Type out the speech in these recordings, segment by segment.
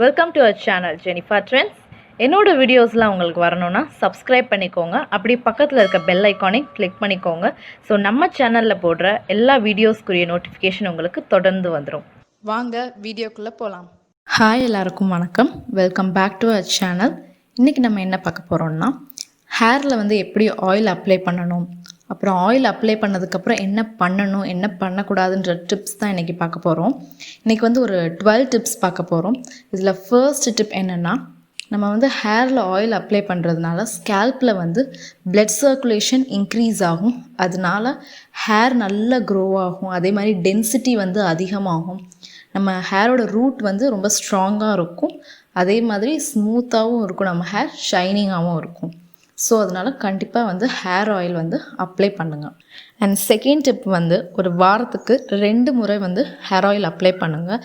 Welcome to our channel Jenefa Trendz. என்னோட வீடியோஸ்லாம் உங்களுக்கு வரணும்னா சப்ஸ்கிரைப் பண்ணிக்கோங்க. அப்படி பக்கத்தில் இருக்க பெல் ஐக்கானை கிளிக் பண்ணிக்கோங்க. ஸோ நம்ம சேனலில் போடுற எல்லா வீடியோஸ்க்குரிய நோட்டிஃபிகேஷன் உங்களுக்கு தொடர்ந்து வந்துடும். வாங்க வீடியோக்குள்ளே போகலாம். ஹாய் எல்லாருக்கும் வணக்கம். Welcome back to our channel. இன்றைக்கி நம்ம என்ன பார்க்க போகிறோம்னா ஹேரில் எப்படி ஆயில் அப்ளை பண்ணணும், அப்புறம் ஆயில் அப்ளை பண்ணதுக்கப்புறம் என்ன பண்ணணும் என்ன பண்ணக்கூடாதுன்ற டிப்ஸ் தான் இன்றைக்கி பார்க்க போகிறோம். இன்றைக்கி ஒரு 12 டிப்ஸ் பார்க்க போகிறோம். இதில் ஃபர்ஸ்ட் டிப் என்னென்னா, நம்ம ஹேரில் ஆயில் அப்ளை பண்ணுறதுனால ஸ்கேல்பில் பிளட் சர்க்குலேஷன் இன்க்ரீஸ் ஆகும். அதனால ஹேர் நல்லா க்ரோ ஆகும். அதே மாதிரி டென்சிட்டி அதிகமாகும். நம்ம ஹேரோட ரூட் ரொம்ப ஸ்ட்ராங்காக இருக்கும். அதே மாதிரி ஸ்மூத்தாகவும் இருக்கும். நம்ம ஹேர் ஷைனிங்காகவும் இருக்கும். ஸோ அதனால் கண்டிப்பாக ஹேர் ஆயில் அப்ளை பண்ணுங்கள். அண்ட் செகண்ட் டிப் ஒரு வாரத்துக்கு 2 முறை ஹேர் ஆயில் அப்ளை பண்ணுங்கள்.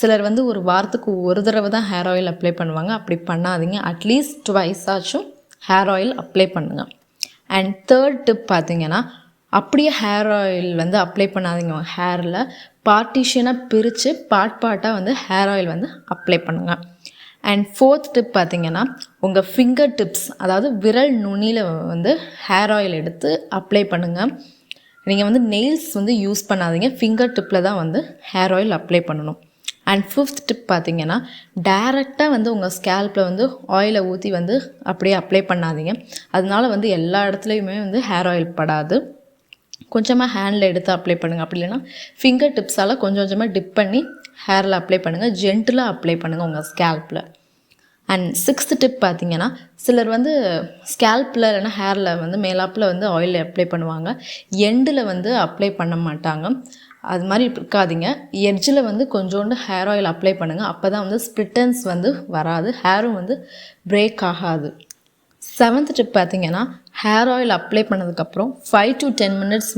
சிலர் ஒரு வாரத்துக்கு ஒரு தடவை தான் ஹேர் ஆயில் அப்ளை பண்ணுவாங்க. அப்படி பண்ணாதீங்க. அட்லீஸ்ட் ட்வைஸ் ஆச்சும் ஹேர் ஆயில் அப்ளை பண்ணுங்கள். அண்ட் தேர்ட் டிப் பார்த்திங்கன்னா, அப்படியே ஹேர் ஆயில் அப்ளை பண்ணாதீங்க. ஹேரில் பார்ட்டிஷனாக பிரித்து பார்ட்டாக ஹேர் ஆயில் அப்ளை பண்ணுங்கள். அண்ட் ஃபோர்த் டிப் பார்த்திங்கன்னா, உங்கள் ஃபிங்கர் டிப்ஸ், அதாவது விரல் நுனியில் ஹேர் ஆயில் எடுத்து அப்ளை பண்ணுங்கள். நீங்கள் நெயில்ஸ் யூஸ் பண்ணாதீங்க. ஃபிங்கர் டிப்பில் தான் ஹேர் ஆயில் அப்ளை பண்ணணும். அண்ட் ஃபிஃப்த் டிப் பார்த்திங்கன்னா, டைரெக்டாக உங்கள் ஸ்கேல்பில் ஆயிலை ஊற்றி அப்படியே அப்ளை பண்ணாதீங்க. அதனால எல்லா இடத்துலையுமே ஹேர் ஆயில் படாது. கொஞ்சமாக ஹேண்டில் எடுத்து அப்ளை பண்ணுங்கள். அப்படி இல்லைன்னா ஃபிங்கர் டிப்ஸால் கொஞ்சம் கொஞ்சமாக டிப் பண்ணி ஹேரில் அப்ளை பண்ணுங்கள். ஜென்டிலாக அப்ளை பண்ணுங்கள் உங்கள் ஸ்கேல்பில். அண்ட் சிக்ஸ்த் டிப் பார்த்திங்கன்னா, சிலர் ஸ்கேல்பில் இல்லைன்னா ஹேரில் மேலாப்பில் ஆயில் அப்ளை பண்ணுவாங்க. எண்டில் அப்ளை பண்ண மாட்டாங்க. அது மாதிரி இருக்காதீங்க. எட்ஜில் கொஞ்சோண்டு ஹேர் ஆயில் அப்ளை பண்ணுங்கள். அப்போ தான் ஸ்ப்ளிட்டன்ஸ் வராது. ஹேரும் பிரேக் ஆகாது. செவன்த் டிப் பார்த்திங்கன்னா, ஹேர் ஆயில் அப்ளை பண்ணதுக்கப்புறம் 5 to 10 மினிட்ஸ்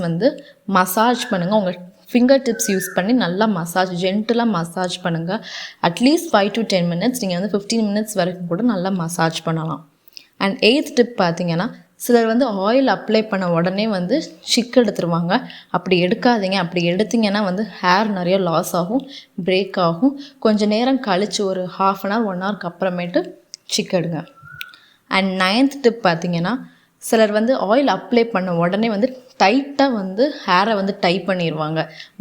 மசாஜ் பண்ணுங்கள். உங்கள் ஃபிங்கர் டிப்ஸ் யூஸ் பண்ணி நல்லா ஜென்டிலாக மசாஜ் பண்ணுங்கள். At least 5 to 10 minutes. நீங்கள் 15 மினிட்ஸ் வரைக்கும் கூட நல்லா மசாஜ் பண்ணலாம். அண்ட் எய்த் டிப் பார்த்திங்கன்னா, சிலர் ஆயில் அப்ளை பண்ண உடனே சிக்கு எடுத்துருவாங்க. அப்படி எடுக்காதீங்க. அப்படி எடுத்திங்கன்னா ஹேர் நிறைய லாஸ் ஆகும், பிரேக் ஆகும். கொஞ்சம் நேரம் கழித்து ஒரு 1/2 hour 1 hourக்கு அப்புறமேட்டு சிக்கு எடுங்க. அண்ட் நைன்த் டிப் பார்த்திங்கன்னா, சிலர் ஆயில் அப்ளை பண்ண உடனே டைட்டாக ஹேரை டை பண்ணிடுவாங்க.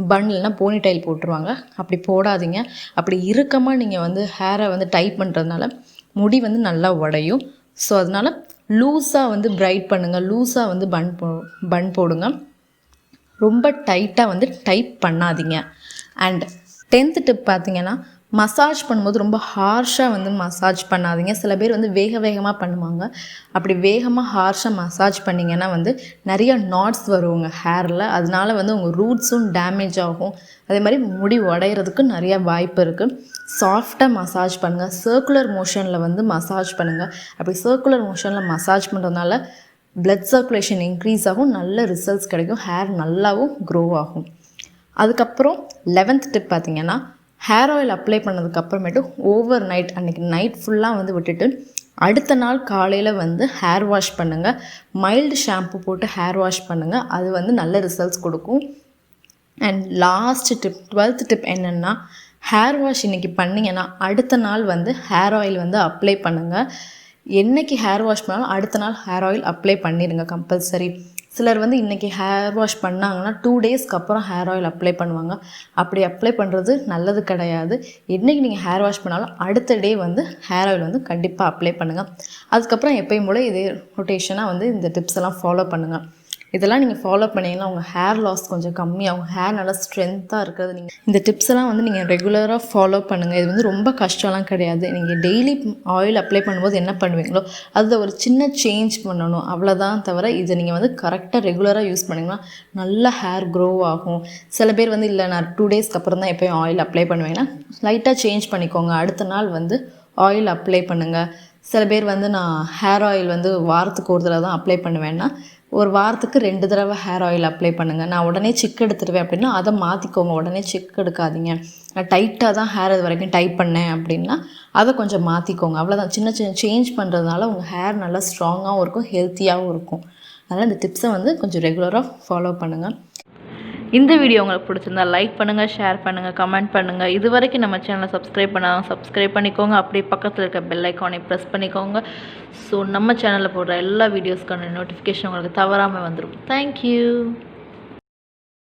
பன் இல்லைனா போனி டைல் போட்டுருவாங்க. அப்படி போடாதீங்க. அப்படி இறுக்கமாக நீங்கள் ஹேரை டை பண்ணுறதுனால முடி நல்லா உடையும். ஸோ அதனால் லூஸாக பிரைட் பண்ணுங்கள். லூஸாக பன் போடுங்க. ரொம்ப டைட்டாக டைப் பண்ணாதீங்க. அண்ட் 10th டிப் பார்த்திங்கன்னா, மசாஜ் பண்ணும்போது ரொம்ப ஹார்ஷாக மசாஜ் பண்ணாதீங்க. சில பேர் வேக வேகமாக பண்ணுவாங்க. அப்படி வேகமாக ஹார்ஷாக மசாஜ் பண்ணிங்கன்னா நிறைய நாட்ஸ் வருவாங்க ஹேரில். அதனால உங்கள் ரூட்ஸும் டேமேஜ் ஆகும். அதே மாதிரி முடி உடையிறதுக்கு நிறையா வாய்ப்பு இருக்குது. சாஃப்டாக மசாஜ் பண்ணுங்கள். சர்க்குலர் மோஷனில் மசாஜ் பண்ணுங்கள். அப்படி சர்க்குலர் மோஷனில் மசாஜ் பண்ணுறதுனால பிளட் சர்க்குலேஷன் இன்க்ரீஸ் ஆகும். நல்ல ரிசல்ட்ஸ் கிடைக்கும். ஹேர் நல்லாவும் க்ரோ ஆகும். அதுக்கப்புறம் 11th டிப் பார்த்திங்கன்னா, ஹேர் ஆயில் அப்ளை பண்ணதுக்கப்புறமேட்டு ஓவர் நைட், அன்றைக்கி நைட் ஃபுல்லாக விட்டுட்டு அடுத்த நாள் காலையில் ஹேர் வாஷ் பண்ணுங்கள். மைல்டு ஷாம்பு போட்டு ஹேர் வாஷ் பண்ணுங்கள். அது நல்ல ரிசல்ட்ஸ் கொடுக்கும். And last tip 12th tip என்னென்னா, ஹேர் வாஷ் இன்றைக்கி பண்ணிங்கன்னா அடுத்த நாள் ஹேர் ஆயில் அப்ளை பண்ணுங்கள். என்றைக்கு ஹேர் வாஷ் பண்ணாலும் அடுத்த நாள் ஹேர் ஆயில் அப்ளை பண்ணிடுங்க கம்பல்சரி. சிலர் இன்றைக்கி ஹேர் வாஷ் பண்ணாங்கன்னா 2 டேஸ்க்கு அப்புறம் ஹேர் ஆயில் அப்ளை பண்ணுவாங்க. அப்படி அப்ளை பண்ணுறது நல்லது கிடையாது. என்றைக்கு நீங்கள் ஹேர் வாஷ் பண்ணாலும் அடுத்த டே ஹேர் ஆயில் கண்டிப்பாக அப்ளை பண்ணுங்கள். அதுக்கப்புறம் எப்பயும் போல் இதே ரொட்டேஷனாக இந்த டிப்ஸ் எல்லாம் ஃபாலோ பண்ணுங்கள். இதெல்லாம் நீங்கள் ஃபாலோ பண்ணிங்கன்னா உங்கள் ஹேர் லாஸ் கொஞ்சம் கம்மியாகும். ஹேர் நல்லா ஸ்ட்ரென்த்தாக இருக்கிறது. நீங்கள் இந்த டிப்ஸ் எல்லாம் நீங்கள் ரெகுலராக ஃபாலோ பண்ணுங்கள். இது ரொம்ப கஷ்டம்லாம் கிடையாது. நீங்கள் டெய்லி ஆயில் அப்ளை பண்ணும்போது என்ன பண்ணுவீங்களோ அதில் ஒரு சின்ன சேஞ்ச் பண்ணணும், அவ்வளோதான். தவிர இதை நீங்கள் கரெக்டாக ரெகுலராக யூஸ் பண்ணிங்கன்னா நல்லா ஹேர் க்ரோ ஆகும். சில பேர் இல்லை நான் 2 டேஸ்க்கு அப்புறம் தான் எப்போயும் ஆயில் அப்ளை பண்ணுவேன்னா லைட்டாக சேஞ்ச் பண்ணிக்கோங்க. அடுத்த நாள் ஆயில் அப்ளை பண்ணுங்கள். சில பேர் நான் ஹேர் ஆயில் வாரத்துக்கு ஒரு தடவை தான் அப்ளை பண்ணுவேன்னா ஒரு வாரத்துக்கு 2 தடவை ஹேர் ஆயில் அப்ளை பண்ணுங்கள். நான் உடனே சிக்கு எடுத்துருவேன் அப்படின்னா அதை மாற்றிக்கோங்க. உடனே சிக்கு எடுக்காதீங்க. நான் டைட்டாக தான் ஹேர் இது வரைக்கும் டைப் பண்ணேன் அப்படின்னா அதை கொஞ்சம் மாற்றிக்கோங்க. அவ்வளோதான். சின்ன சின்ன சேஞ்ச் பண்ணுறதுனால உங்கள் ஹேர் நல்லா ஸ்ட்ராங்காகவும் இருக்கும், ஹெல்த்தியாகவும் இருக்கும். அதனால் இந்த டிப்ஸை கொஞ்சம் ரெகுலராக ஃபாலோ பண்ணுங்கள். இந்த வீடியோ உங்களுக்கு பிடிச்சிருந்தா லைக் பண்ணுங்கள், ஷேர் பண்ணுங்கள், கமெண்ட் பண்ணுங்கள். இது வரைக்கும் நம்ம சேனலை சப்ஸ்கிரைப் பண்ணாதான் சப்ஸ்கிரைப் பண்ணிக்கோங்க. அப்படியே பக்கத்தில் இருக்க பெல் ஐக்கானை ப்ரெஸ் பண்ணிக்கோங்க. ஸோ நம்ம சேனலில் போடுற எல்லா வீடியோஸ்க்கான நோட்டிஃபிகேஷன் உங்களுக்கு தவறாமல் வந்துடும். தேங்க்யூ.